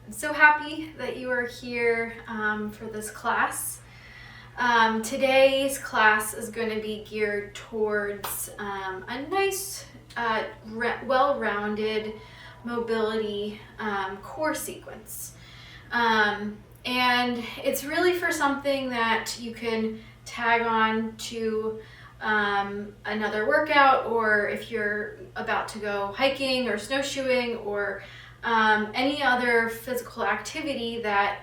I'm so happy that you are here for this class. Today's class is going to be geared towards a nice, well-rounded mobility core sequence. And it's really for something that you can tag on to another workout, or if you're about to go hiking or snowshoeing or any other physical activity that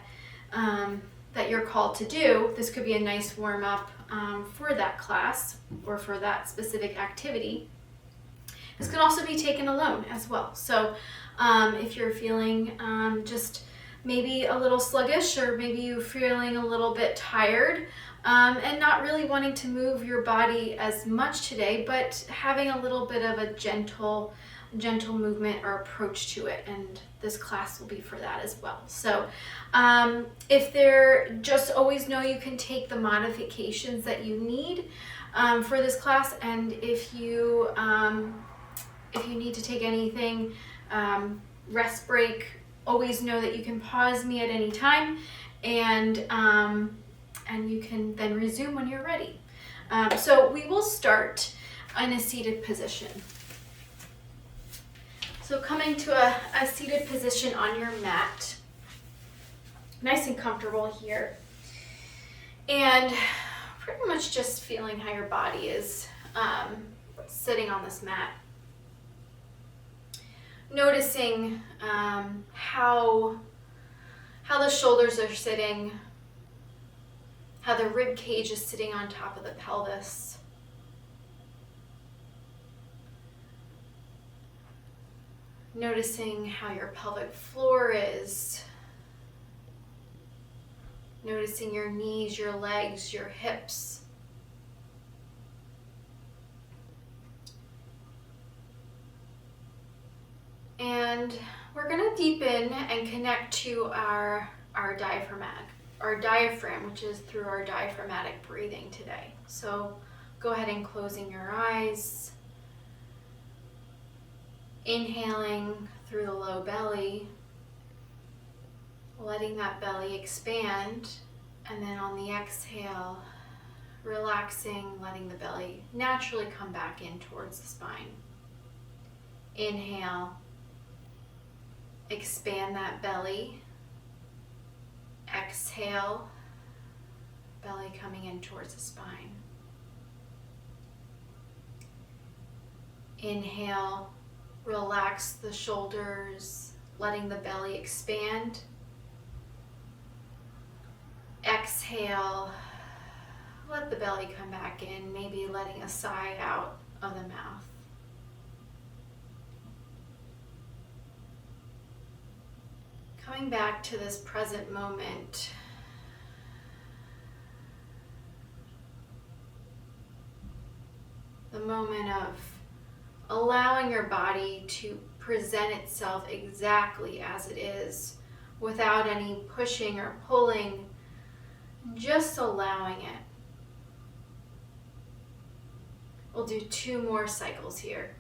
you're called to do. This could be a nice warm-up for that class or for that specific activity. This can also be taken alone as well. So if you're feeling just maybe a little sluggish, or maybe you're feeling a little bit tired and not really wanting to move your body as much today, but having a little bit of a gentle movement or approach to it, and this class will be for that as well. So if they're just always know you can take the modifications that you need for this class, and if you need to take anything, rest break, always know that you can pause me at any time, and you can then resume when you're ready. So we will start in a seated position. So coming to a seated position on your mat, nice and comfortable here, and pretty much just feeling how your body is sitting on this mat. Noticing how the shoulders are sitting, how the rib cage is sitting on top of the pelvis. Noticing how your pelvic floor is. Noticing your knees, your legs, your hips. And we're going to deepen and connect to our diaphragm, which is through our diaphragmatic breathing today. So go ahead and closing your eyes. Inhaling through the low belly, letting that belly expand, and then on the exhale, relaxing, letting the belly naturally come back in towards the spine. Inhale, expand that belly. Exhale, belly coming in towards the spine. Inhale, relax the shoulders, letting the belly expand. Exhale, let the belly come back in, maybe letting a sigh out of the mouth. Coming back to this present moment. The moment of allowing your body to present itself exactly as it is, without any pushing or pulling, just allowing it. We'll do 2 more cycles here.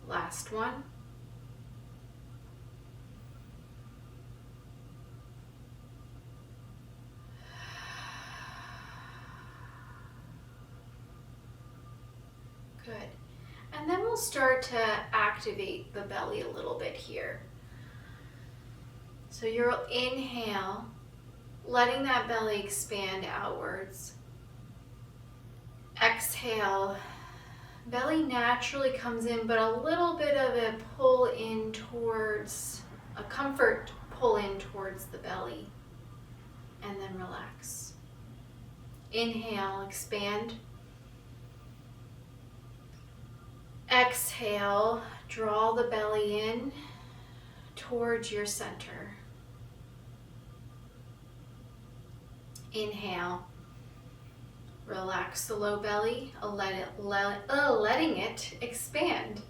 Last one. Good. And then we'll start to activate the belly a little bit here. So you'll inhale, letting that belly expand outwards. Exhale, belly naturally comes in, but a little bit of a pull in towards, a comfort pull in towards the belly. And then relax. Inhale, expand. Exhale, draw the belly in towards your center. Inhale, relax the low belly, letting it expand.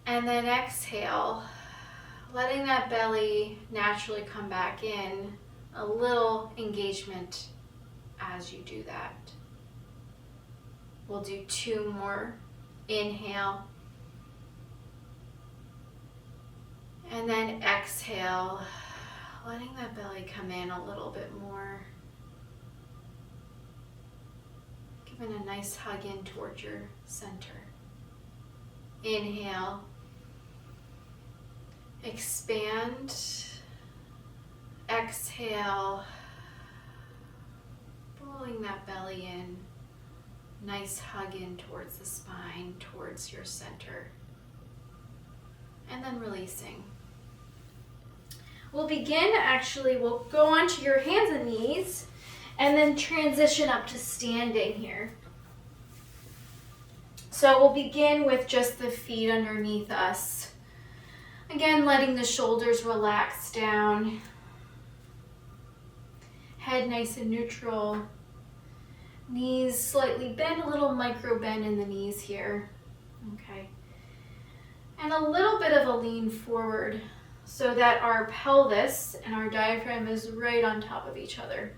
And then exhale, letting that belly naturally come back in, a little engagement as you do that. We'll do 2 more. Inhale. And then exhale, letting that belly come in a little bit more. Giving a nice hug in towards your center. Inhale. Expand. Exhale. Pulling that belly in. Nice hug in towards the spine, towards your center. And then releasing. We'll begin, we'll go onto your hands and knees and then transition up to standing here. So we'll begin with just the feet underneath us. Again, letting the shoulders relax down. Head nice and neutral. Knees slightly bend, a little micro bend in the knees here. Okay. And a little bit of a lean forward so that our pelvis and our diaphragm is right on top of each other.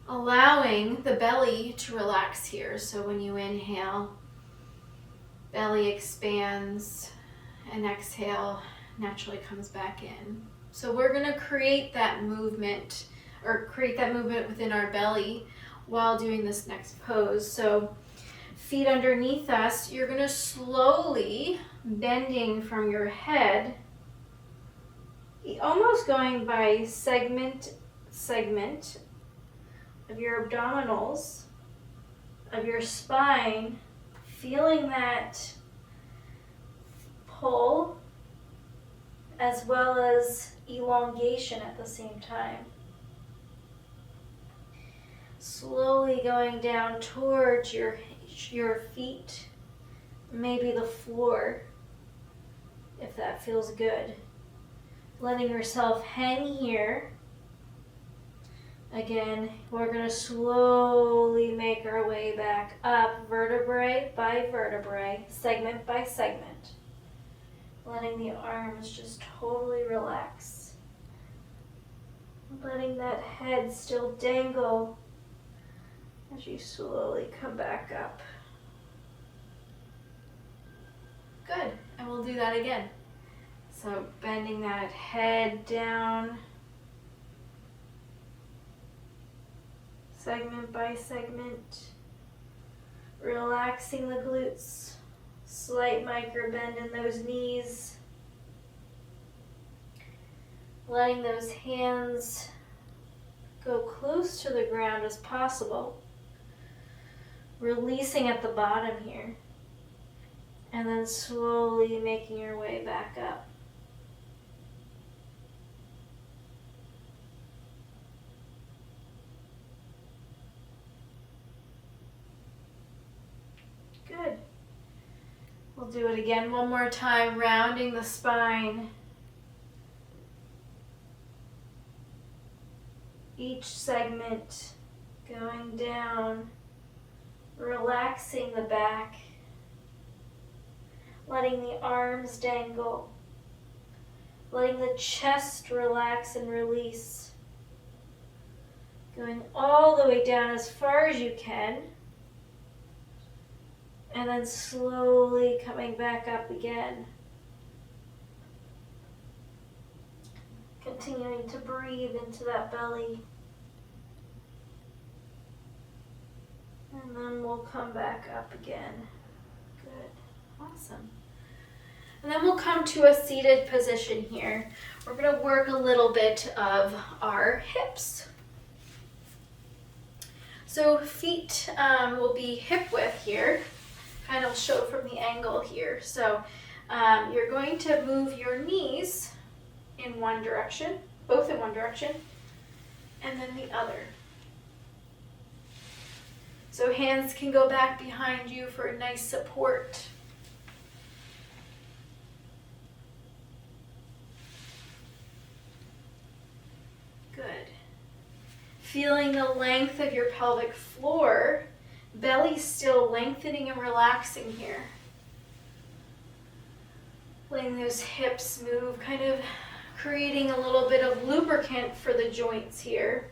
Allowing the belly to relax here. So when you inhale, belly expands, and exhale naturally comes back in. So we're going to create that movement within our belly while doing this next pose. So feet underneath us, you're going to slowly bending from your head, almost going by segment of your abdominals, of your spine, feeling that pull as well as elongation at the same time. Slowly going down towards your feet, maybe the floor, if that feels good. Letting yourself hang here. Again, we're going to slowly make our way back up, vertebrae by vertebrae, segment by segment. Letting the arms just totally relax. Letting that head still dangle as you slowly come back up. Good, and we'll do that again. So bending that head down, segment by segment, relaxing the glutes, slight micro bend in those knees, letting those hands go close to the ground as possible. Releasing at the bottom here, and then slowly making your way back up. Good. We'll do it again one more time, rounding the spine. Each segment going down. Relaxing the back, letting the arms dangle, letting the chest relax and release, going all the way down as far as you can, and then slowly coming back up again. Continuing to breathe into that belly. And then we'll come back up again. Good. Awesome. And then we'll come to a seated position here. We're going to work a little bit of our hips. So feet will be hip width here. Kind of show from the angle here. So you're going to move your knees in one direction, both in one direction, and then the other. So hands can go back behind you for a nice support. Good. Feeling the length of your pelvic floor, belly still lengthening and relaxing here. Letting those hips move, kind of creating a little bit of lubricant for the joints here.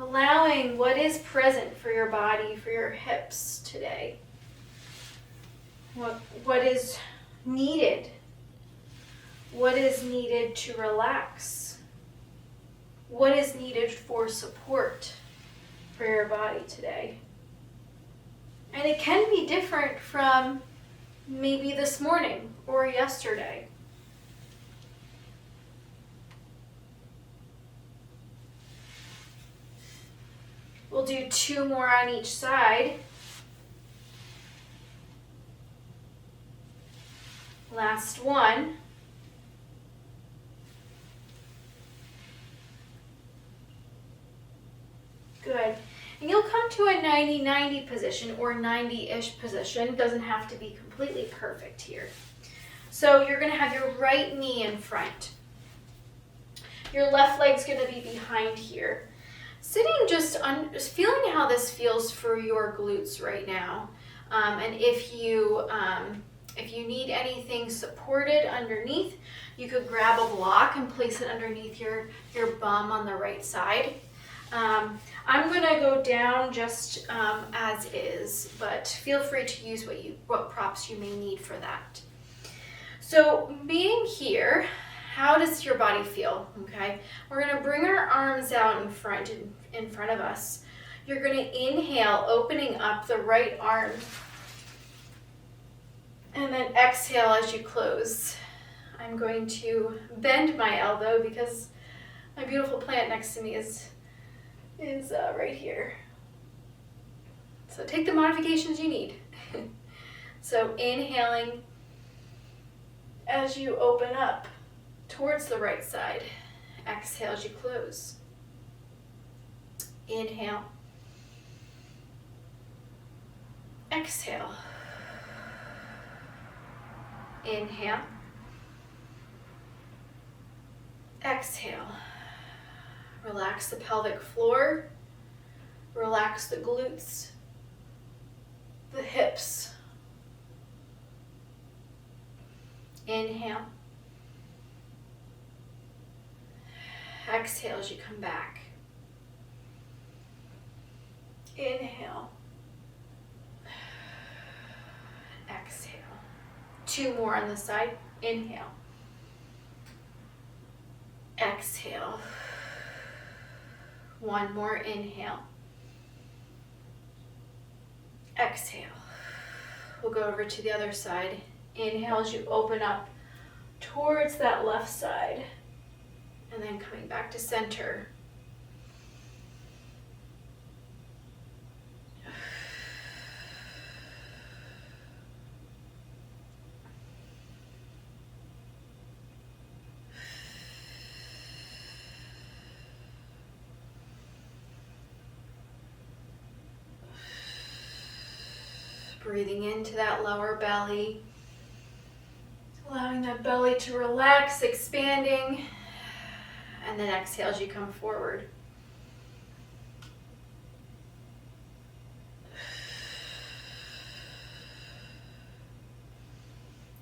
Allowing what is present for your body, for your hips today. What is needed? What is needed to relax? What is needed for support for your body today? And it can be different from maybe this morning or yesterday. We'll do 2 more on each side. Last one. Good. And you'll come to a 90-90 position or 90-ish position. Doesn't have to be completely perfect here. So you're going to have your right knee in front. Your left leg's going to be behind here. Sitting just feeling how this feels for your glutes right now. And if you need anything supported underneath, you could grab a block and place it underneath your bum on the right side. I'm gonna go down just as is, but feel free to use what props you may need for that. So being here, how does your body feel? Okay, we're gonna bring our arms out in front of us. You're gonna inhale, opening up the right arm, and then exhale as you close. I'm going to bend my elbow because my beautiful plant next to me is right here. So take the modifications you need. So inhaling as you open up towards the right side. Exhale as you close. Inhale. Exhale. Inhale. Exhale. Relax the pelvic floor. Relax the glutes, the hips. Inhale. Exhale as you come back. Inhale. Exhale. 2 more on the side. Inhale. Exhale. 1 more. Inhale. Exhale. We'll go over to the other side. Inhale as you open up towards that left side. And then coming back to center. Breathing into that lower belly. Allowing that belly to relax, expanding. And then exhale as you come forward.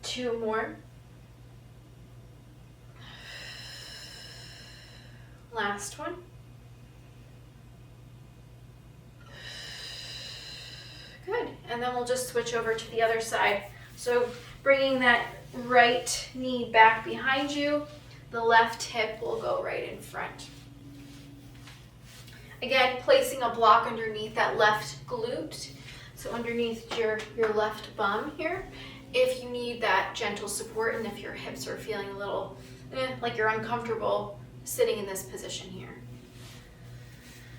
Two more. Last one. Good. And then we'll just switch over to the other side. So bringing that right knee back behind you, the left hip will go right in front. Again, placing a block underneath that left glute, so underneath your left bum here, if you need that gentle support and if your hips are feeling a little like you're uncomfortable sitting in this position here.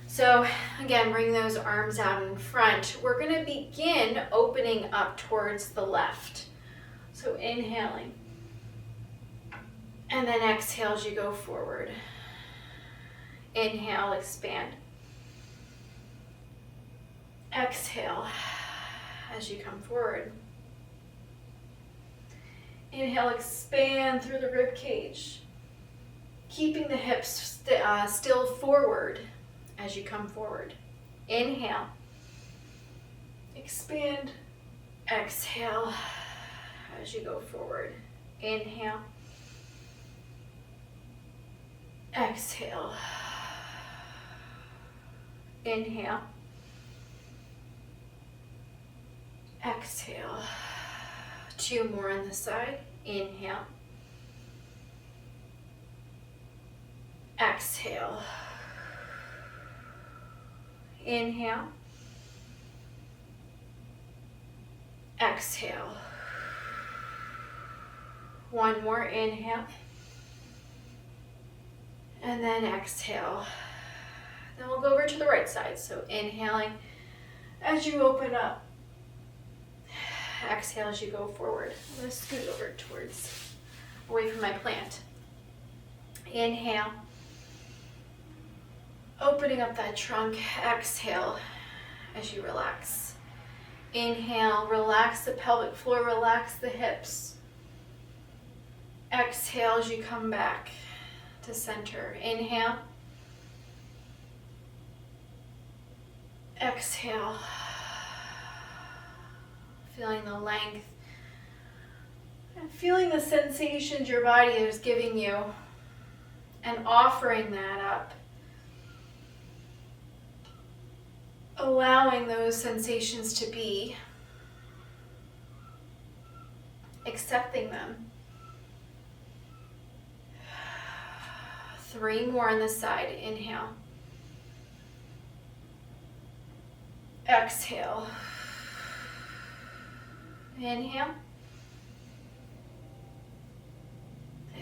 So again, bring those arms out in front. We're going to begin opening up towards the left. So inhaling. And then exhale as you go forward. Inhale, expand. Exhale as you come forward. Inhale, expand through the rib cage. Keeping the hips still forward as you come forward. Inhale. Expand. Exhale as you go forward. Inhale. Exhale. Inhale. Exhale. 2 more on this side. Inhale. Exhale. Inhale. Exhale. 1 more. Inhale. And then exhale. Then we'll go over to the right side. So inhaling as you open up. Exhale as you go forward. I'm going to scoot over towards, away from my plant. Inhale. Opening up that trunk. Exhale as you relax. Inhale, relax the pelvic floor, relax the hips. Exhale as you come back to center. Inhale. Exhale. Feeling the length and feeling the sensations your body is giving you and offering that up. Allowing those sensations to be, accepting them. 3 more on this side. Inhale. Exhale. Inhale.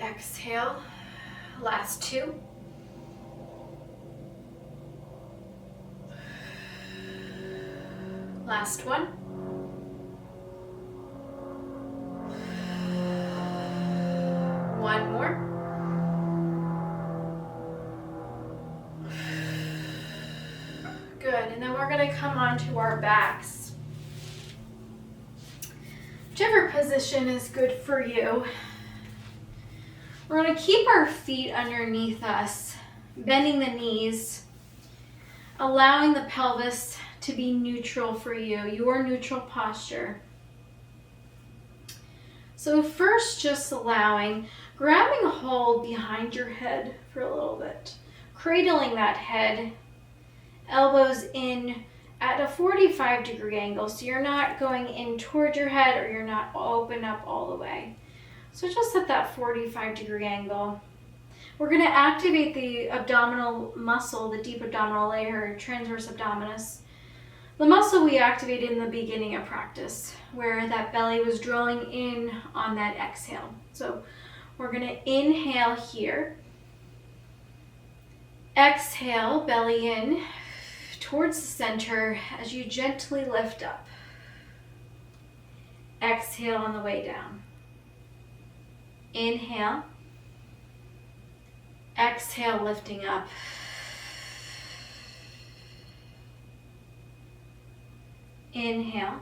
Exhale. Last 2. Last 1. One more. Good, and then we're going to come onto our backs. Whichever position is good for you. We're going to keep our feet underneath us, bending the knees, allowing the pelvis to be neutral for you, your neutral posture. So first, just allowing, grabbing a hold behind your head for a little bit, cradling that head, elbows in at a 45-degree angle, so you're not going in toward your head or you're not open up all the way. So just at that 45-degree angle. We're going to activate the abdominal muscle, the deep abdominal layer, transverse abdominis. The muscle we activated in the beginning of practice, where that belly was drawing in on that exhale. So we're going to inhale here. Exhale, belly in towards the center as you gently lift up. Exhale on the way down. Inhale. Exhale, lifting up. Inhale.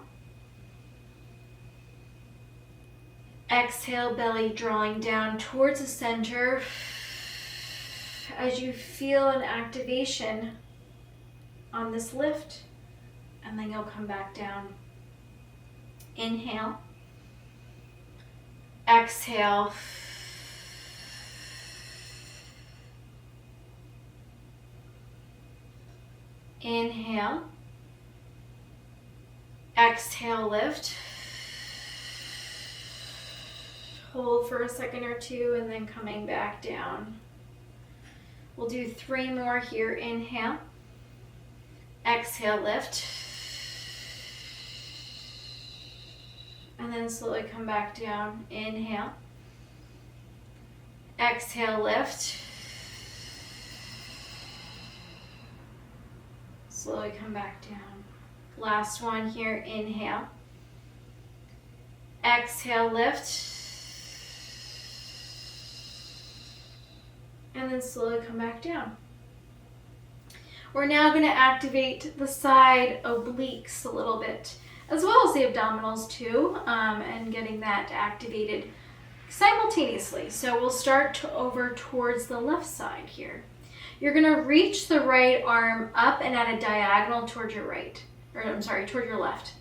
Exhale, belly drawing down towards the center as you feel an activation on this lift, and then you'll come back down. Inhale. Exhale. Inhale. Exhale, lift. Hold for a second or two and then coming back down. We'll do 3 more here. Inhale. Exhale, lift. And then slowly come back down. Inhale. Exhale, lift. Slowly come back down. Last one here. Inhale. Exhale, lift. And then slowly come back down. We're now going to activate the side obliques a little bit, as well as the abdominals too, and getting that activated simultaneously. So we'll start over towards the left side here. You're going to reach the right arm up and at a diagonal towards your right, toward your left.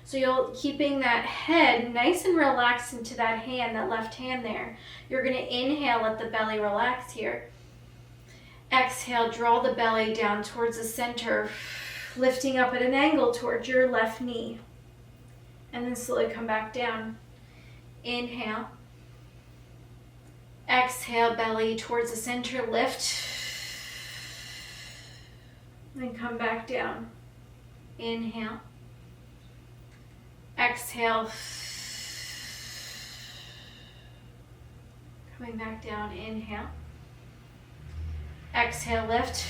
So you'll keeping that head nice and relaxed into that hand, that left hand there. You're going to inhale, let the belly relax here. Exhale, draw the belly down towards the center, lifting up at an angle towards your left knee. And then slowly come back down. Inhale. Exhale, belly towards the center, lift. Then come back down. Inhale. Exhale. Coming back down. Inhale. Exhale, lift.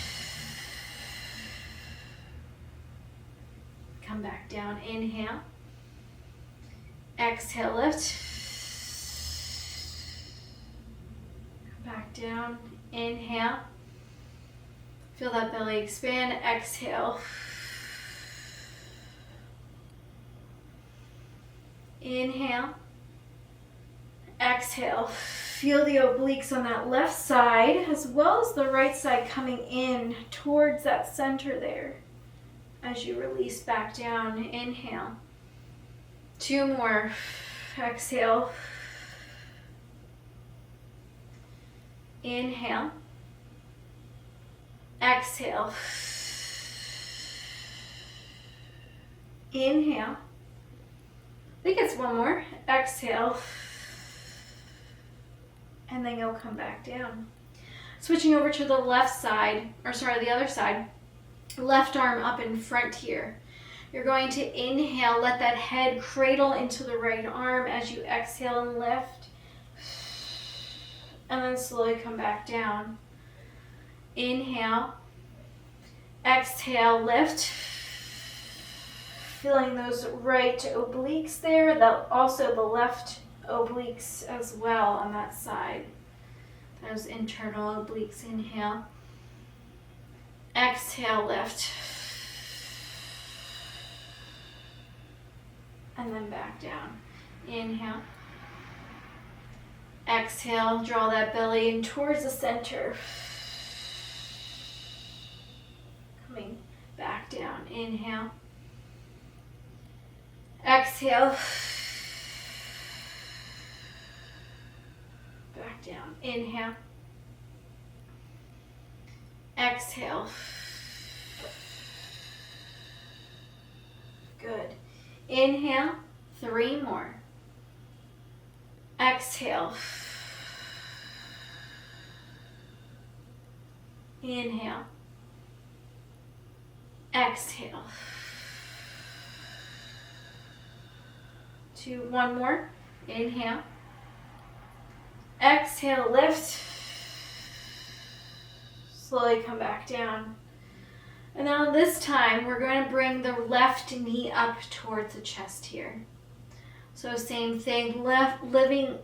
Come back down. Inhale. Exhale, lift. Come back down. Inhale. Feel that belly expand. Exhale. Inhale. Exhale. Feel the obliques on that left side as well as the right side coming in towards that center there as you release back down. Inhale. 2 more. Exhale. Inhale. Exhale. Inhale. I think it's 1 more. Exhale. And then you'll come back down. Switching over to the left side, or sorry, the other side. Left arm up in front here. You're going to inhale, let that head cradle into the right arm as you exhale and lift. And then slowly come back down. Inhale. Exhale, lift. Feeling those right obliques there, also the left obliques as well on that side. Those internal obliques. Inhale. Exhale, lift. And then back down. Inhale. Exhale, draw that belly in towards the center. Coming back down. Inhale. Exhale. Back down. Inhale. Exhale. Good. Inhale. 3 more. Exhale. Inhale. Exhale. 1 more. Inhale. Exhale, lift. Slowly come back down. And now this time we're going to bring the left knee up towards the chest here. So same thing,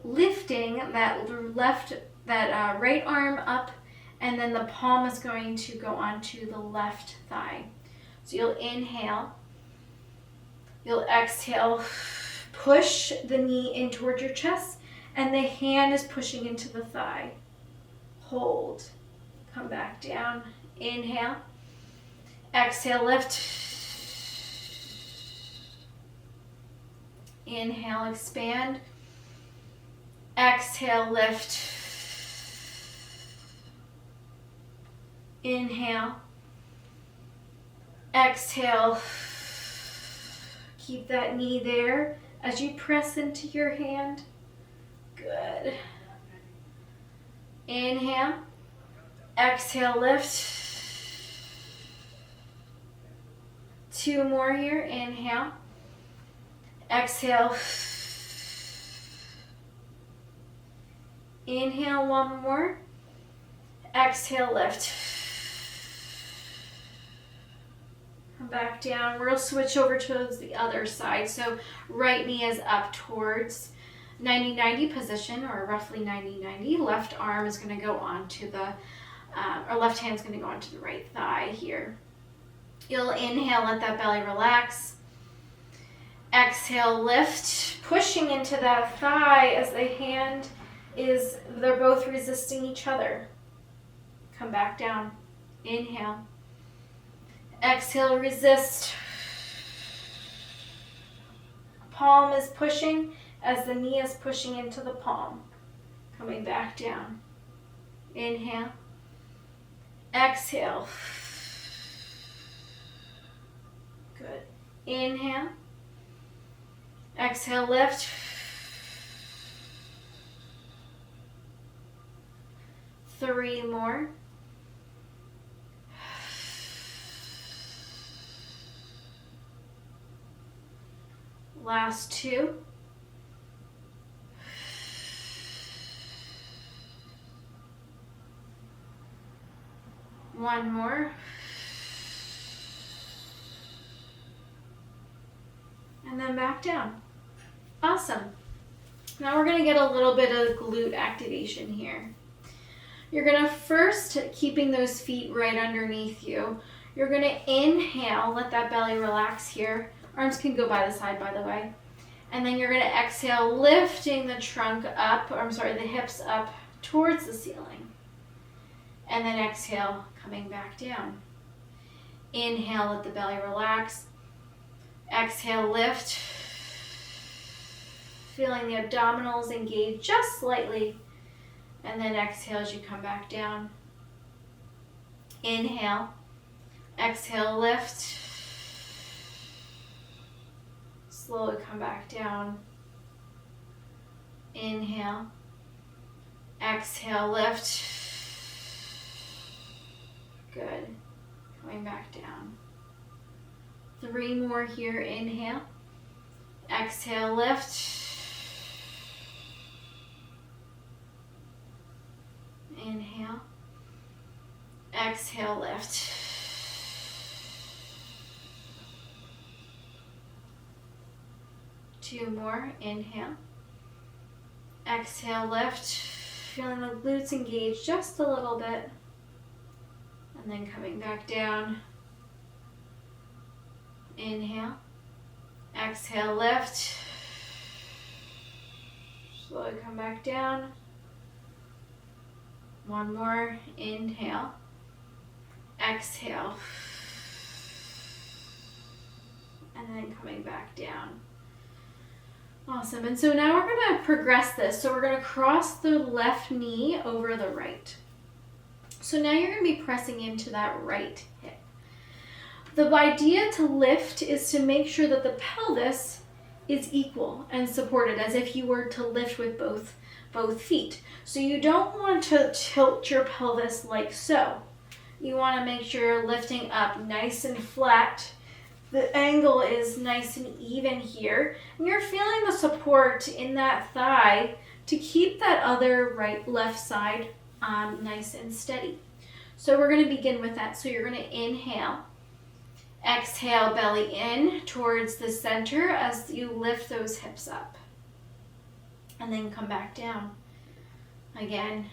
lifting that right arm up, and then the palm is going to go onto the left thigh. So you'll inhale, you'll exhale, push the knee in towards your chest, and the hand is pushing into the thigh. Hold, come back down, inhale, exhale, lift. Inhale, expand. Exhale, lift. Inhale. Exhale. Keep that knee there as you press into your hand. Good. Inhale. Exhale, lift. 2 more here. Inhale. Exhale. Inhale, 1 more. Exhale, lift. Come back down. We'll switch over towards the other side. So right knee is up towards 90-90 position, or roughly 90-90. Left arm is going to go onto the, or left hand is going to go onto the right thigh here. You'll inhale, let that belly relax. Exhale, lift, pushing into that thigh as the hand is, they're both resisting each other. Come back down. Inhale. Exhale, resist. Palm is pushing as the knee is pushing into the palm. Coming back down. Inhale. Exhale. Good. Inhale. Exhale, lift. Three more. Last two. One more. And then back down. Awesome. Now we're going to get a little bit of glute activation here. You're going to first, keeping those feet right underneath you, you're going to inhale, let that belly relax here. Arms can go by the side, by the way. And then you're going to exhale, lifting the trunk up, or I'm sorry, the hips up towards the ceiling. And then exhale, coming back down. Inhale, let the belly relax. Exhale, lift. Feeling the abdominals engage just slightly. And then exhale as you come back down. Inhale. Exhale, lift. Slowly come back down. Inhale. Exhale, lift. Good. Coming back down. Three more here. Inhale. Exhale, lift. Inhale. Exhale, lift. Two more. Inhale. Exhale, lift. Feeling the glutes engage just a little bit. And then coming back down. Inhale. Exhale, lift. Slowly come back down. One more. Inhale. Exhale. And then coming back down. Awesome. And so now we're going to progress this. So we're going to cross the left knee over the right. So now you're going to be pressing into that right hip. The idea to lift is to make sure that the pelvis is equal and supported, as if you were to lift with both feet. So you don't want to tilt your pelvis like so. You want to make sure you're lifting up nice and flat. The angle is nice and even here. And you're feeling the support in that thigh to keep that other left side nice and steady. So we're going to begin with that. So you're going to inhale. Exhale, belly in towards the center as you lift those hips up. And then come back down. Again.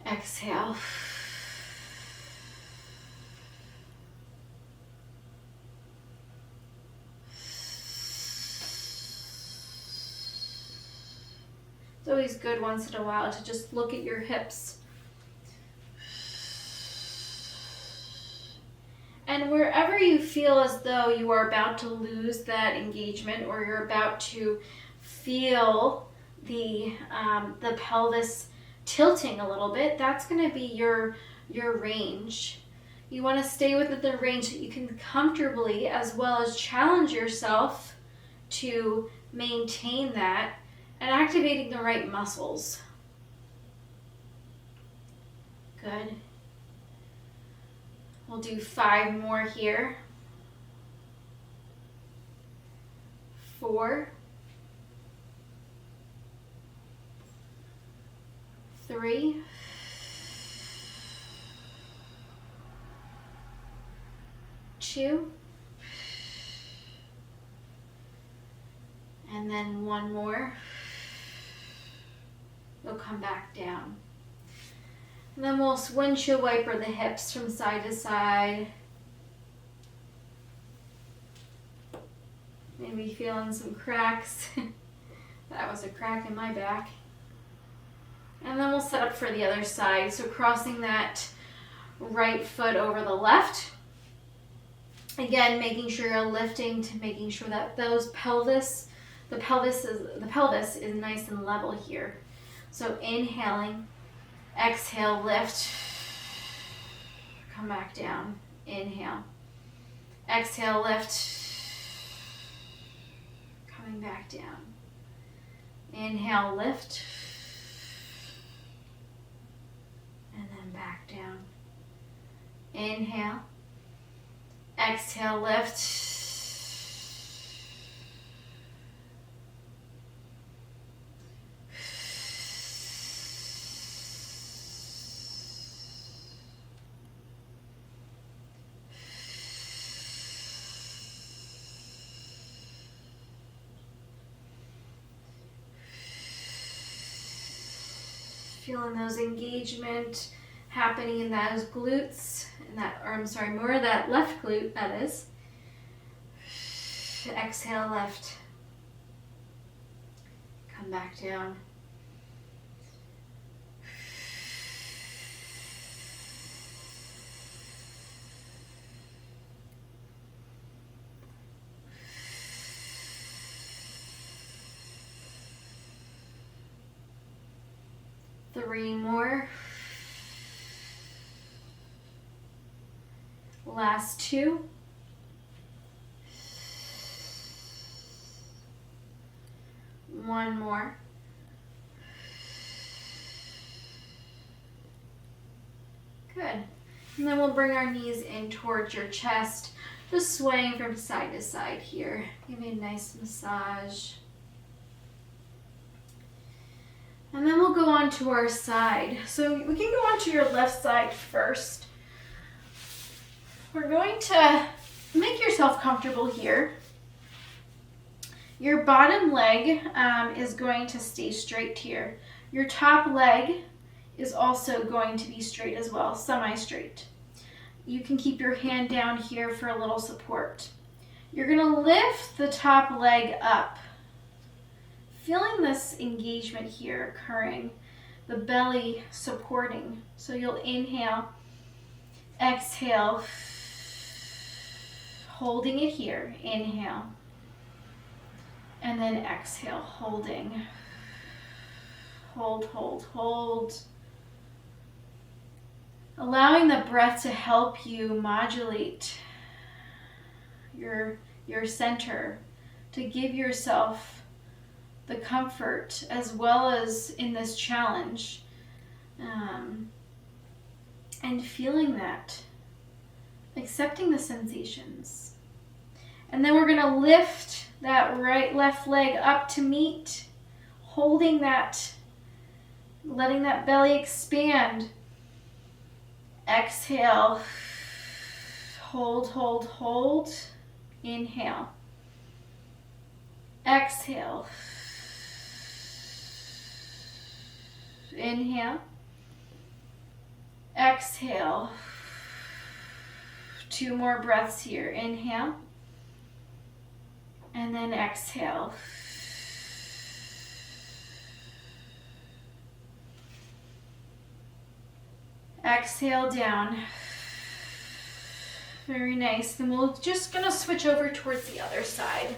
Exhale. It's always good once in a while to just look at your hips. And wherever you feel as though you are about to lose that engagement, or you're about to feel the pelvis tilting a little bit, that's going to be your range. You want to stay within the range that you can comfortably, as well as challenge yourself to maintain that and activating the right muscles. Good. We'll do 5 more here. 4, 3, 2, and then 1 more. We'll come back down. And then we'll windshield wiper the hips from side to side. Maybe feeling some cracks. That was a crack in my back. And then we'll set up for the other side. So crossing that right foot over the left. Again, making sure you're lifting to making sure that the pelvis is nice and level here. So inhaling, exhale, lift. come back down. Inhale. Exhale, lift. Coming back down. Inhale, lift. And then back down. Inhale. Exhale, lift. Feeling those engagement happening in those glutes, more of that left glute, that is. Exhale, lift. Come back down. Three more. Last two. One more. Good. And then we'll bring our knees in towards your chest, just swaying from side to side here. Give me a nice massage. And then we'll go on to our side. So we can go on to your left side first. We're going to make yourself comfortable here. Your bottom leg is going to stay straight here. Your top leg is also going to be straight as well, semi-straight. You can keep your hand down here for a little support. You're going to lift the top leg up. Feeling this engagement here occurring, the belly supporting. So you'll inhale, exhale, holding it here, inhale, and then exhale, holding. Hold, hold, hold. Allowing the breath to help you modulate your center, to give yourself the comfort as well as in this challenge, and feeling that, accepting the sensations. And then we're going to lift that left leg up to meet, holding that, letting that belly expand. Exhale, hold, hold, hold. Inhale. Exhale. Inhale. Exhale. Two more breaths here. Inhale. And then exhale. Exhale down. Very nice. Then we're just going to switch over towards the other side.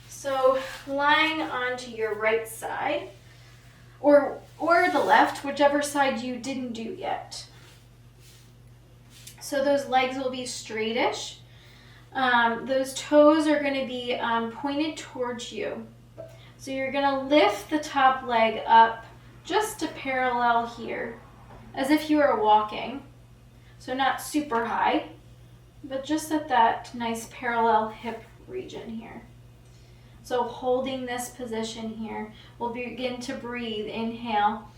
So lying onto your right side, or the left, whichever side you didn't do yet. So those legs will be straightish. Those toes are going to be pointed towards you. So you're going to lift the top leg up just to parallel here, as if you were walking. So not super high, but just at that nice parallel hip region here. So holding this position here, we'll begin to breathe. Inhale.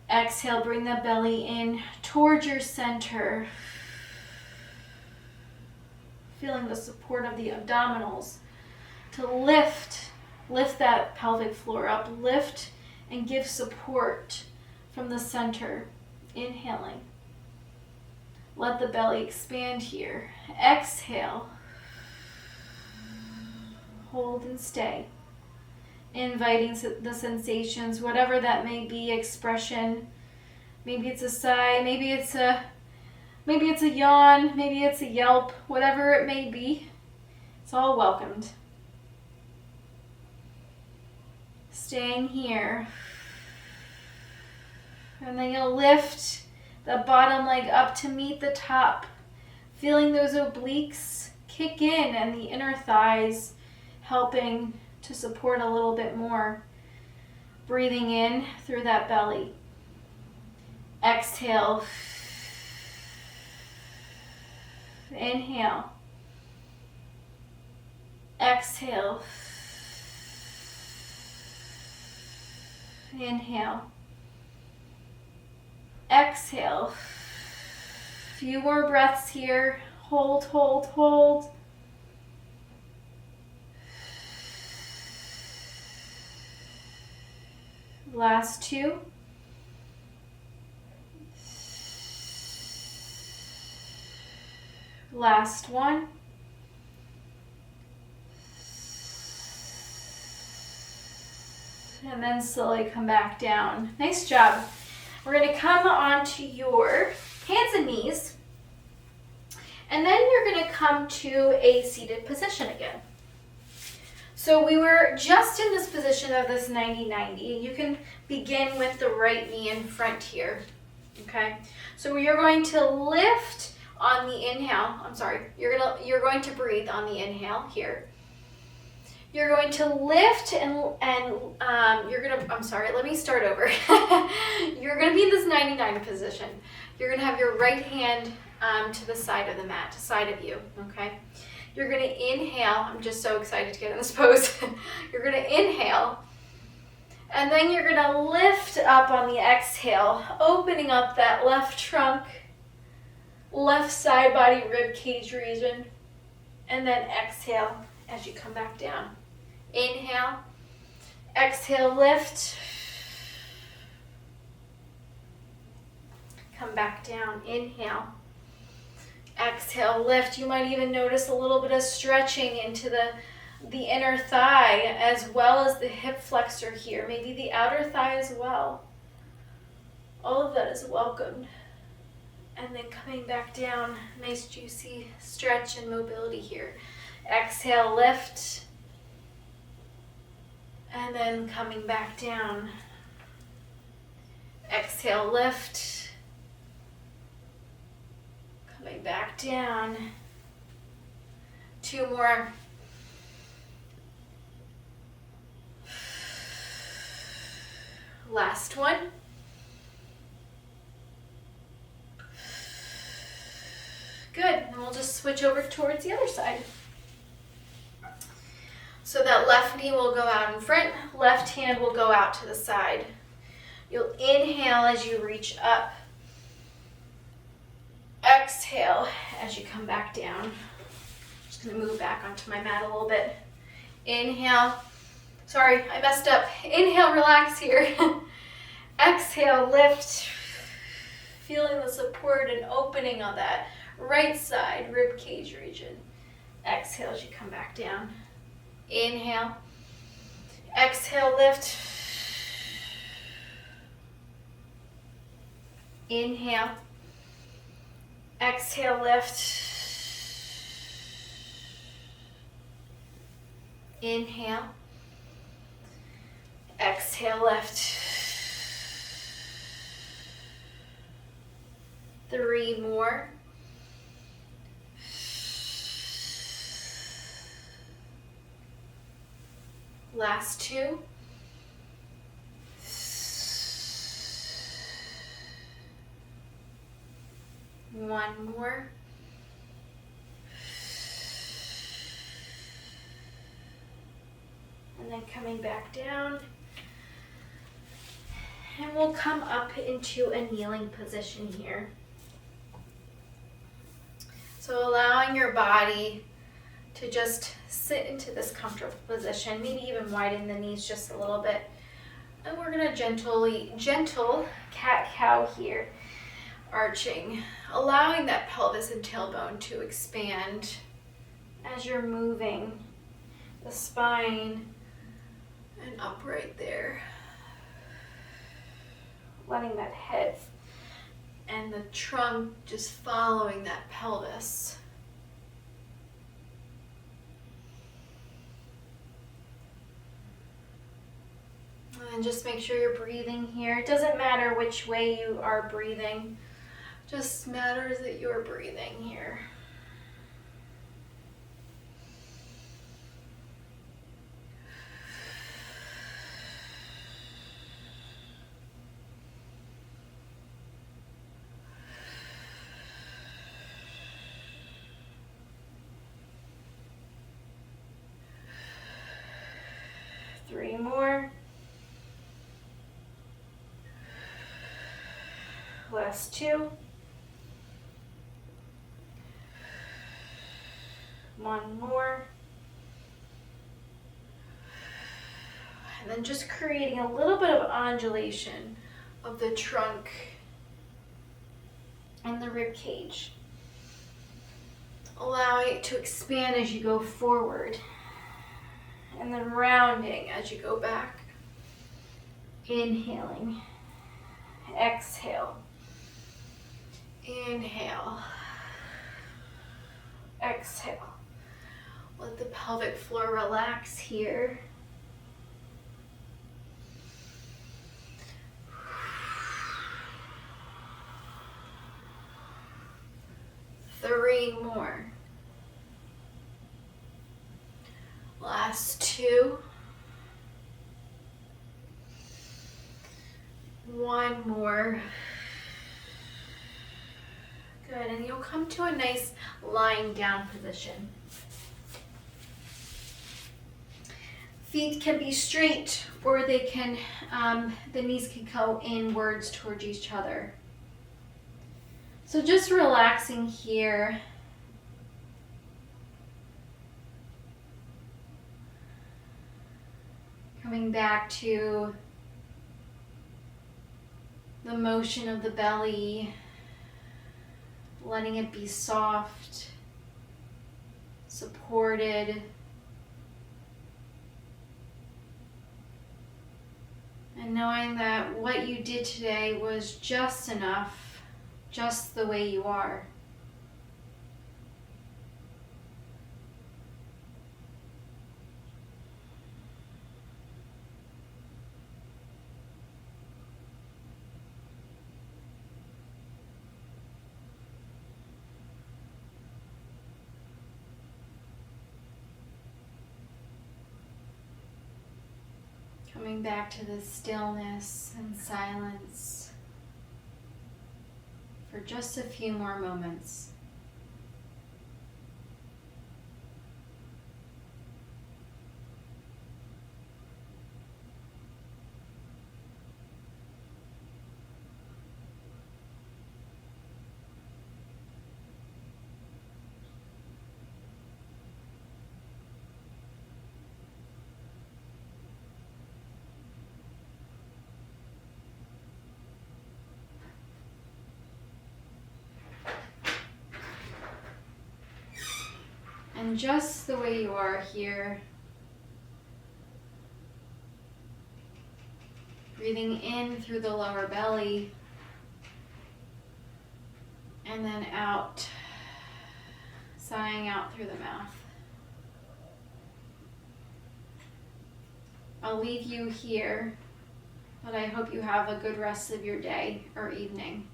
Exhale, bring the belly in towards your center. Feeling the support of the abdominals to lift that pelvic floor up, lift and give support from the center. Inhaling. Let the belly expand here. Exhale. Hold and stay. Inviting the sensations, whatever that may be, expression. Maybe it's a sigh, maybe it's a yawn, maybe it's a yelp, whatever it may be. It's all welcomed. Staying here. And then you'll lift the bottom leg up to meet the top. Feeling those obliques kick in and the inner thighs helping to support a little bit more. Breathing in through that belly. Exhale. Inhale. Exhale. Inhale. Exhale. Few more breaths here. Hold, hold, hold. Last two. Last one. And then slowly come back down. Nice job. We're going to come onto your hands and knees. And then you're going to come to a seated position again. So we were just in this position of this 90-90. You can begin with the right knee in front here. Okay? So you're going to lift on the inhale. You're going to breathe on the inhale here. You're going to lift and let me start over. You're going to be in this 90-90 position. You're going to have your right hand to the side of the mat, to side of you, okay? You're going to inhale. I'm just so excited to get in this pose. You're going to inhale, and then you're going to lift up on the exhale, opening up that left trunk, left side body rib cage region, and then exhale as you come back down. Inhale, exhale, lift, come back down. Inhale, exhale, lift. You might even notice a little bit of stretching into the inner thigh as well as the hip flexor here, maybe the outer thigh as well. All of that is welcomed. And then coming back down, nice juicy stretch and mobility here. Exhale, lift. And then coming back down. Exhale, lift. Coming back down. Two more. Last one. Good, and we'll just switch over towards the other side. So that left knee will go out in front, left hand will go out to the side. You'll inhale as you reach up. Exhale as you come back down. Just gonna move back onto my mat a little bit. Inhale. Sorry, I messed up. Inhale, relax here. Exhale, lift. Feeling the support and opening on that right side rib cage region. Exhale as you come back down. Inhale. Exhale, lift. Inhale. Exhale, lift. Inhale. Exhale, lift. 3 more. Last 2. One more. And then coming back down. And we'll come up into a kneeling position here. So allowing your body to just sit into this comfortable position, maybe even widen the knees just a little bit. And we're gonna gentle cat-cow here, arching, allowing that pelvis and tailbone to expand as you're moving the spine and upright there. Letting that head and the trunk just following that pelvis. And just make sure you're breathing here. It doesn't matter which way you are breathing. Just matters that you're breathing here. Three more. Last two. One more. And then just creating a little bit of undulation of the trunk and the rib cage. Allowing it to expand as you go forward. And then rounding as you go back. Inhaling. Exhale. Inhale. Exhale. Let the pelvic floor relax here. Three more. Last two. One more. Good, and you'll come to a nice lying down position. Feet can be straight, or they can, the knees can go inwards towards each other. So just relaxing here. Coming back to the motion of the belly, letting it be soft, supported, and knowing that what you did today was just enough, just the way you are. Coming back to the stillness and silence for just a few more moments. And just the way you are here, breathing in through the lower belly and then out, sighing out through the mouth. I'll leave you here, but I hope you have a good rest of your day or evening.